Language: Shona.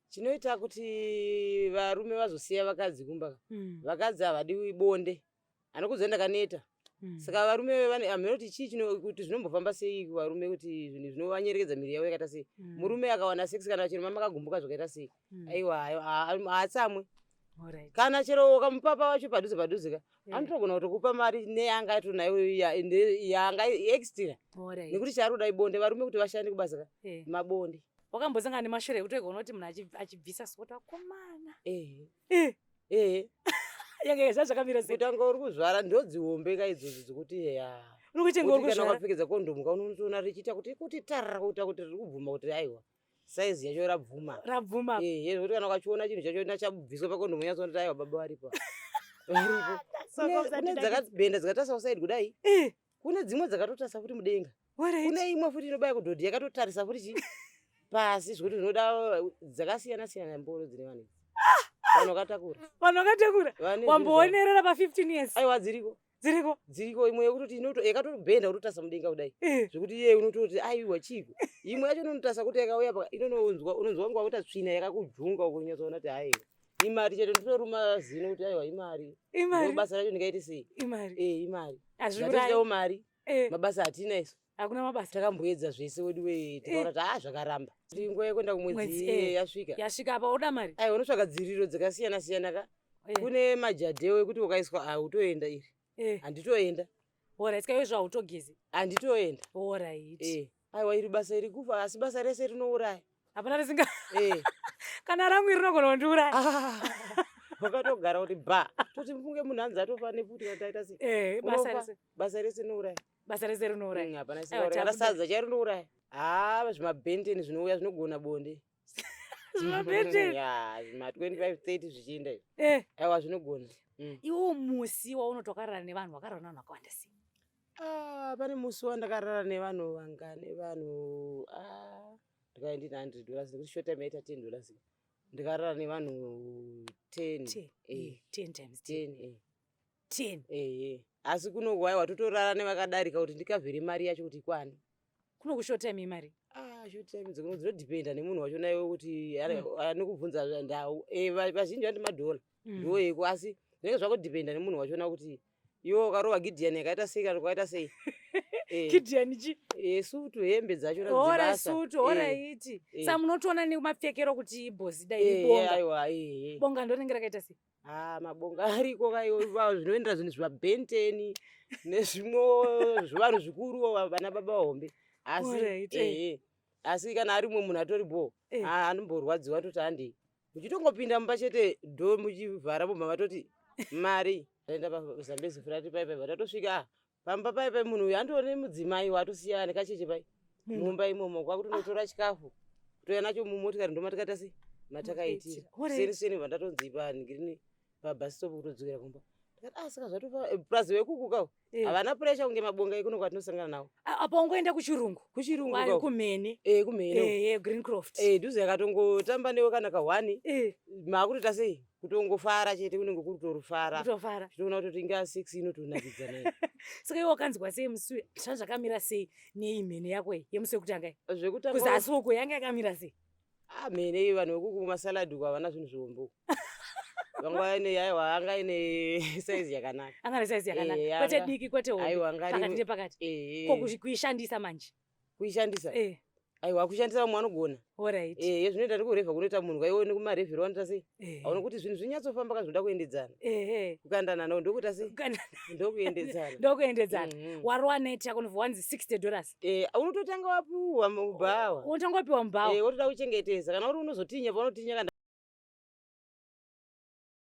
chinoita kuti varume vazosiya vakadzi kumba. Vakadzi havadi bonde. Anokuzoenda kaneta. Saka varume vane amoti chii kuti zvinombofamba sei varume kuti zvinhu zvinovanyerekedza miri yavo yakaita sei. Murume akawana sex kana chero mama akagumbuka zvakaita sei. Aiwa haatsamwe. Kana chero ukamupapa wacho padhuze ka anotogona kutokupa mari neyanga yato nayo yanga extra. Nekuti charuda ibonde varume kuti vashande kubasa ka mabonde. Wakambosangana nemashure ekuti ukaona kuti munhu achibvisa sota komana. Yange zvakamira sei? Kutanga uri kuzvara ndozihombe ka idzodzo dzekuti Unokutenga uri kuzvara. Kana wakapfekeza kondomu kaunoona richiita kuti tarara kuita kuti riri kubvuma kuti aiwa. Size yacho rabvuma. Rabvuma. Kuti kana ukachiona chinhu chacho chabviswa pakondomu yacho kuti aiwa baba varipo. Kune dzakabhenda dzakatasa side kudai. Kune dzimwe dzakatotasa futi mudenga. Kune imwe futi inobaya kudhodhi yakatotarisa futi chi pasi zvekuti zvinoda dzakasiyana mboro dzine vanhu. Vanhu vakatakura. Wamboonerera pa 15 years. Aiwa dziriko imwe yekuti yakatobhenda kutotasa mudenga kudai. Zvekuti iye unototi aiwa chiko. Imwe yacho inotasa kuti yakauya pa unonzwa ngwa kuti tsvina yakakujunga ukunyatsoona kuti haiwa. Imari chete nditoruma zino kuti aiwa imari. Basa racho ndikaiti sei? Imari. Azvirayo mari. Mabasa atina isu. Hakuna mabasa. Takamboedza zvese wedu tikaona kuti zvakaramba. Nguva yekuenda kumwedzi yasvika. Yasvika apa oda mari. Aiwa unotsvaga dziriro dzakasiyana ka. Kune majadhewe kuti ukaiswa autoenda iri. Handitoenda. Alright, kai zvautogezi. Handitoenda. Alright. Aiwa iri basa iri kufa asi basa rese rinouraya. Hapana risinga. Kana ramwe rinogona kundiuraya. Wakatogara kuti toti mfunge munhu anzi atofa nefuti kataita sei. Basa rese rinouraya. Basa rese rinouraya. Hapana sika sadza chari rinouraya. Zvimabhenteni zvinouya zvinogona bonde. Zvimabhenteni. Zvima 25-30 zvichienda. Aiwa zvinogona. Iwo musi waunotokarara nevanhu wakarara nevanhu vakawanda sei? Pane musi wandakarara nevanhu vangane vanhu ndikaendi $100 nekuti short time yaita $10. Ndikarara nevanhu 10. 10 times 10. Asi kunogwaiwa totorara nevakadarika kuti ndikavheri mari yacho kuti kwani. Kuno kushort time imari. Short time dzinodependa nemunhu wacho nayo kuti anokubvunza ndau. Vazhinji vandi madola. Ndiwo yeko asi zvinenge zvakudependa nemunhu wachona kuti iwo ukarova Gideon yakaita sei kana kwakaita sei. Gideon chi? Sutu hembe dzacho ora sutu iti. Sa munotoona nemapfekero kuti ibhosi dai ibonga. Aiwa bonga ndonenge rakaita sei? Mabonga ariko kaiwa zvinoendera zvinhu zvabhenteni nezvimwe zvivanhu zvikuru vana baba hombe. Asi kana ari mumwe munhu atoripo anomborwadziwa toti handei. Muchitongopinda mumba chete dho muchivhara mubva vatoti mari taenda pazambezi furati pai vatatosvika pamba pai munhu uyu andoone mudzimai watosiya nekacheche pai mumba imomo kwakutonotora chikafu toya nacho mumotikari ndomatikata sei matakaitira seni vandatonzi pangirini pabus stop kutodzokera kumba ndikati saka zvatofa plus vekukukawo havana pressure kunge mabonga ekuno kwatinosangana nawo. Apa ungoenda kuchirungu kumhene kumhene Greencroft dhuze akatongotamba newe kana ka1 makutota sei kutongofara chete kunenge kuri kutorufara tinoona kuti inga 6 inotonakidza nayo. Saka iwe wakanzwa sei musi zvakamira sei neimhene yako yemusi wekutanga zvekutanga kuzasi uko yanga yakamira sei? Mhene vanhu vekuku masaladi uko havana zvinhu zvombo anga ine size yakanaka. Anga size yakanaka. Kwete diki kwete hombe. Pakati nepakati. Kuishandisa manje. Kuishandisa? Aiwa kushandisa mwana anogona. Alright. Zvinoita kuti kurevha kunoita munhu kwaione kumarevhero anoita sei? Aona kuti zvinhu zvinyatsofamba kazvoda kuendedzana. Kukandana nawo ndokuita sei? Ndokuendedzana. Ndokuendedzana. Warwa net yako wanzi $60. Unototanga wapiwa mubawa. Unotanga wapiwa mubawa. Wotoda kuchengetedza kana uri unozotinya panotinya kana